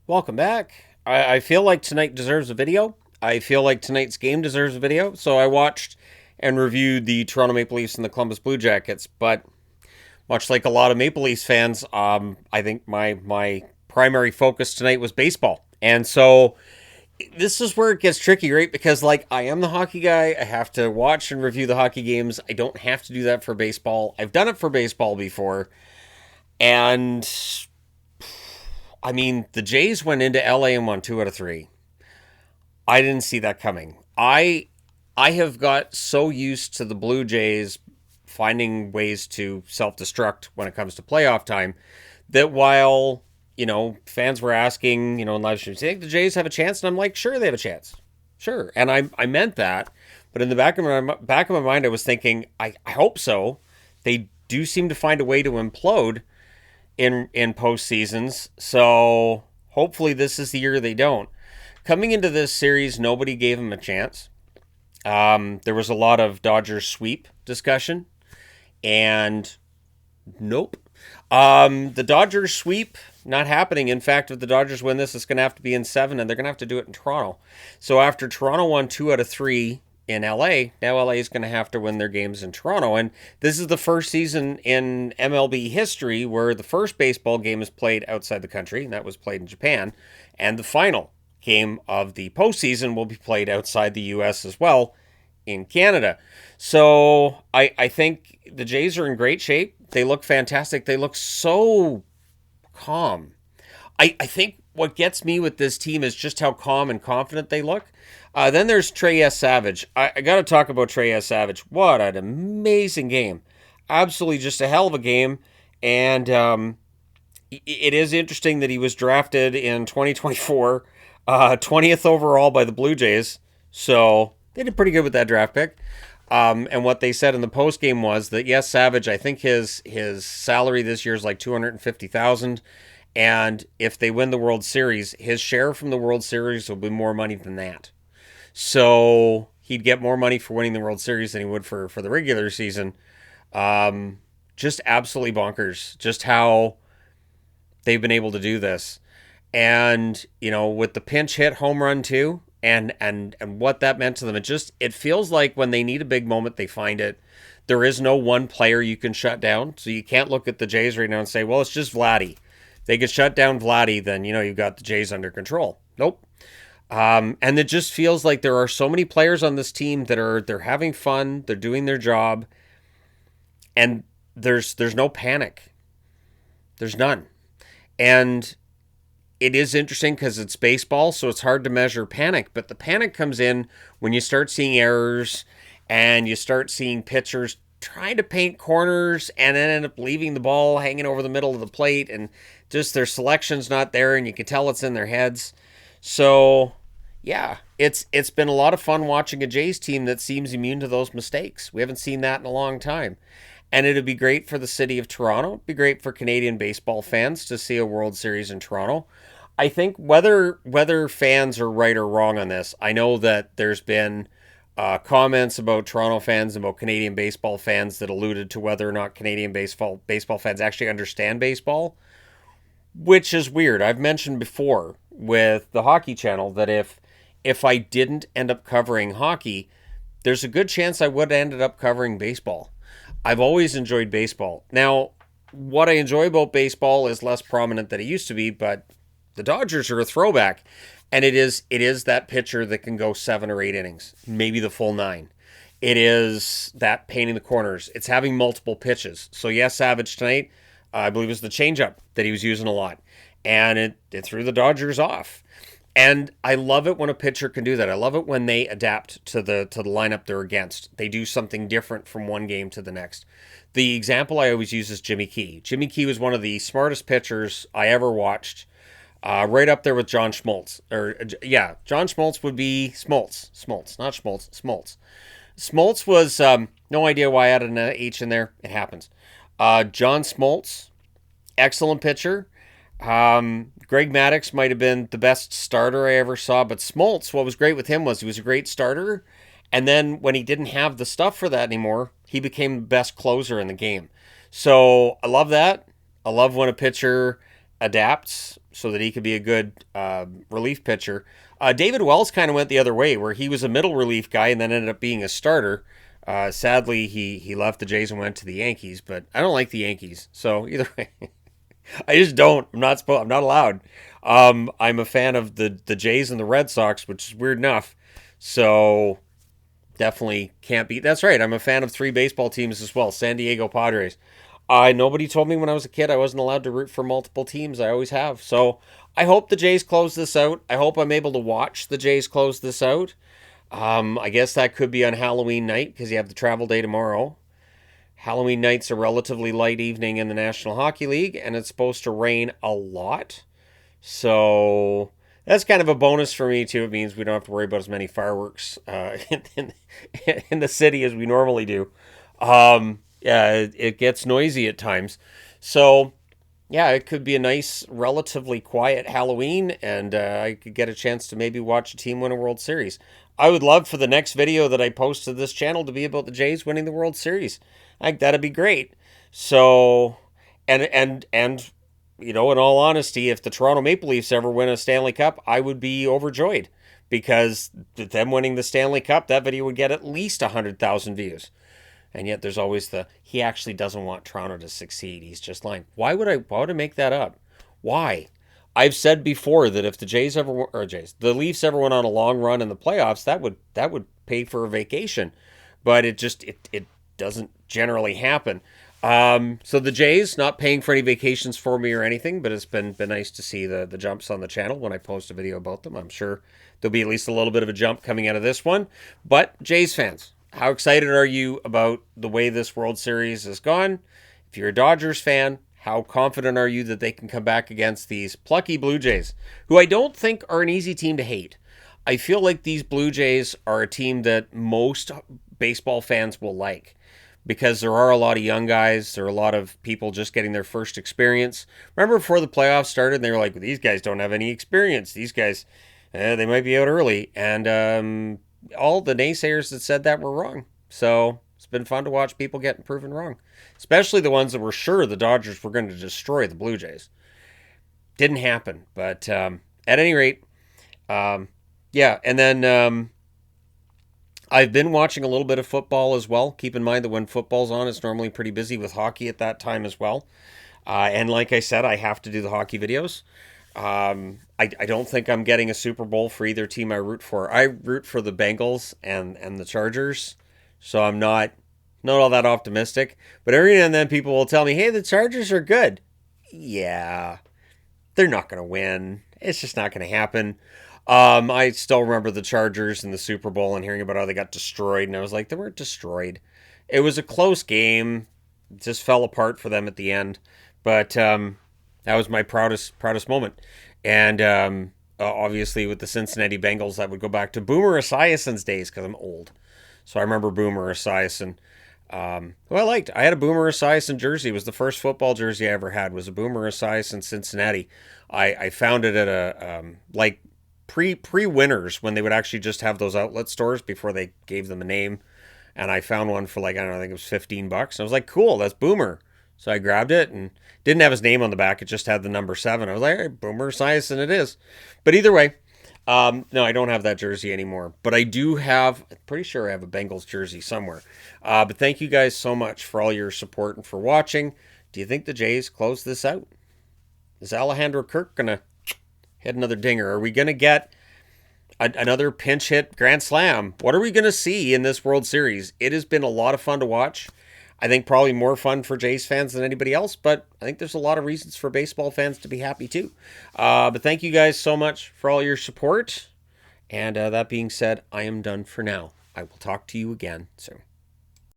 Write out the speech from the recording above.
Welcome back. I feel like tonight deserves a video. I feel like tonight's game deserves a video. So I watched and reviewed the Toronto Maple Leafs and the Columbus Blue Jackets. But much like a lot of Maple Leafs fans, I think my primary focus tonight was baseball. And so this is where it gets tricky, right? Because like I am the hockey guy, I have to watch and review the hockey games. I don't have to do that for baseball. I've done it for baseball before, and I mean, the Jays went into LA and won 2 out of 3. I didn't see that coming. I have got so used to the Blue Jays finding ways to self-destruct when it comes to playoff time that while, fans were asking, in live streams, do you think the Jays have a chance? And I'm like, sure, they have a chance. Sure. And I meant that, but in the back of my mind I was thinking, I hope so. They do seem to find a way to implode in postseasons. So hopefully this is the year they don't. Coming into this series, nobody gave them a chance. There was a lot of Dodgers sweep discussion, and nope. The Dodgers sweep not happening. In fact, if the Dodgers win this, it's going to have to be in 7, and they're going to have to do it in Toronto. So after Toronto won 2 out of 3 in LA, now LA is going to have to win their games in Toronto. And this is the first season in MLB history where the first baseball game is played outside the country, and that was played in Japan. And the final game of the postseason will be played outside the U.S. as well in Canada. So I think the Jays are in great shape. They look fantastic. They look so calm. I think what gets me with this team is just how calm and confident they look. Then there's Trey S. Savage. I got to talk about Trey S. Savage. What an amazing game. Absolutely just a hell of a game. And it is interesting that he was drafted in 2024, 20th overall by the Blue Jays. So they did pretty good with that draft pick. And what they said in the post game was that yes, Savage, I think his salary this year is like $250,000, and if they win the World Series, his share from the World Series will be more money than that. So he'd get more money for winning the World Series than he would for the regular season. Just absolutely bonkers, just how they've been able to do this, and with the pinch hit home run too. And what that meant to them. It feels like when they need a big moment, they find it. There is no one player you can shut down. So you can't look at the Jays right now and say, well, it's just Vladdy. They could shut down Vladdy, then, you've got the Jays under control. Nope. And it just feels like there are so many players on this team that they're having fun. They're doing their job. And there's no panic. There's none. And it is interesting because it's baseball, so it's hard to measure panic. But the panic comes in when you start seeing errors and you start seeing pitchers trying to paint corners and then end up leaving the ball hanging over the middle of the plate, and just their selection's not there, and you can tell it's in their heads. So, yeah, it's been a lot of fun watching a Jays team that seems immune to those mistakes. We haven't seen that in a long time. And it'd be great for the city of Toronto. It'd be great for Canadian baseball fans to see a World Series in Toronto. I think whether fans are right or wrong on this, I know that there's been comments about Toronto fans and about Canadian baseball fans that alluded to whether or not Canadian baseball fans actually understand baseball, which is weird. I've mentioned before with the Hockey Channel that if I didn't end up covering hockey, there's a good chance I would have ended up covering baseball. I've always enjoyed baseball. Now, what I enjoy about baseball is less prominent than it used to be, but the Dodgers are a throwback, and it is that pitcher that can go 7 or 8 innings, maybe the full 9. It is that painting the corners. It's having multiple pitches. So yes, Savage tonight, I believe it was the changeup that he was using a lot, and it threw the Dodgers off. And I love it when a pitcher can do that. I love it when they adapt to the lineup they're against. They do something different from one game to the next. The example I always use is Jimmy Key. Jimmy Key was one of the smartest pitchers I ever watched. Right up there with John Schmaltz. John Schmaltz would be Smoltz, not Schmaltz, Smoltz. Smoltz was, no idea why I added an H in there. It happens. John Smoltz, excellent pitcher. Greg Maddux might have been the best starter I ever saw, but Smoltz, what was great with him was he was a great starter, and then when he didn't have the stuff for that anymore, he became the best closer in the game. So I love that. I love when a pitcher adapts so that he could be a good relief pitcher. David Wells kind of went the other way, where he was a middle relief guy and then ended up being a starter. Sadly, he left the Jays and went to the Yankees, but I don't like the Yankees. So either way, I just don't. I'm not allowed. I'm a fan of the Jays and the Red Sox, which is weird enough. So definitely can't beat. That's right. I'm a fan of 3 baseball teams as well. San Diego Padres. Nobody told me when I was a kid I wasn't allowed to root for multiple teams. I always have. So I hope the Jays close this out. I hope I'm able to watch the Jays close this out. I guess that could be on Halloween night because you have the travel day tomorrow. Halloween night's a relatively light evening in the National Hockey League, and it's supposed to rain a lot. So that's kind of a bonus for me, too. It means we don't have to worry about as many fireworks in the city as we normally do. Yeah, it gets noisy at times. So, yeah, it could be a nice, relatively quiet Halloween, and I could get a chance to maybe watch a team win a World Series. I would love for the next video that I post to this channel to be about the Jays winning the World Series. I think that'd be great. So, and you know, in all honesty, if the Toronto Maple Leafs ever win a Stanley Cup, I would be overjoyed because them winning the Stanley Cup, that video would get at least 100,000 views. And yet there's always he actually doesn't want Toronto to succeed. He's just lying. Why would I make that up? Why? I've said before that if the Leafs ever went on a long run in the playoffs, that would pay for a vacation. But it doesn't generally happen. So the Jays not paying for any vacations for me or anything, but it's been nice to see the jumps on the channel when I post a video about them. I'm sure there'll be at least a little bit of a jump coming out of this one. But Jays fans, how excited are you about the way this World Series has gone? If you're a Dodgers fan, how confident are you that they can come back against these plucky Blue Jays, who I don't think are an easy team to hate? I feel like these Blue Jays are a team that most baseball fans will like because there are a lot of young guys. There are a lot of people just getting their first experience. Remember before the playoffs started, they were like, well, these guys don't have any experience. These guys, they might be out early. And all the naysayers that said that were wrong. So it's been fun to watch people getting proven wrong, especially the ones that were sure the Dodgers were going to destroy the Blue Jays. Didn't happen. But at any rate, yeah. And then I've been watching a little bit of football as well. Keep in mind that when football's on, it's normally pretty busy with hockey at that time as well. And like I said, I have to do the hockey videos. I don't think I'm getting a Super Bowl for either team I root for. I root for the Bengals and the Chargers, so I'm not all that optimistic. But every now and then people will tell me, hey, the Chargers are good. Yeah, they're not going to win. It's just not going to happen. I still remember the Chargers in the Super Bowl and hearing about how they got destroyed, and I was like, they weren't destroyed. It was a close game. It just fell apart for them at the end. But that was my proudest moment. And obviously with the Cincinnati Bengals, that would go back to Boomer Esiason's days because I'm old. So I remember Boomer Esiason. Who I liked. I had a Boomer Esiason jersey. It was the first football jersey I ever had. Was a Boomer Esiason Cincinnati. I found it at a like pre-winners when they would actually just have those outlet stores before they gave them a name. And I found one for like, I don't know, I think it was $15. I was like, cool, that's Boomer. So I grabbed it and didn't have his name on the back. It just had the number 7. I was like, hey, Boomer Esiason it is. But either way, no, I don't have that jersey anymore. But I do have, I'm pretty sure I have a Bengals jersey somewhere. But thank you guys so much for all your support and for watching. Do you think the Jays close this out? Is Alejandro Kirk going to hit another dinger? Are we going to get another pinch hit grand slam? What are we going to see in this World Series? It has been a lot of fun to watch. I think probably more fun for Jays fans than anybody else, but I think there's a lot of reasons for baseball fans to be happy too. But thank you guys so much for all your support. And that being said, I am done for now. I will talk to you again soon.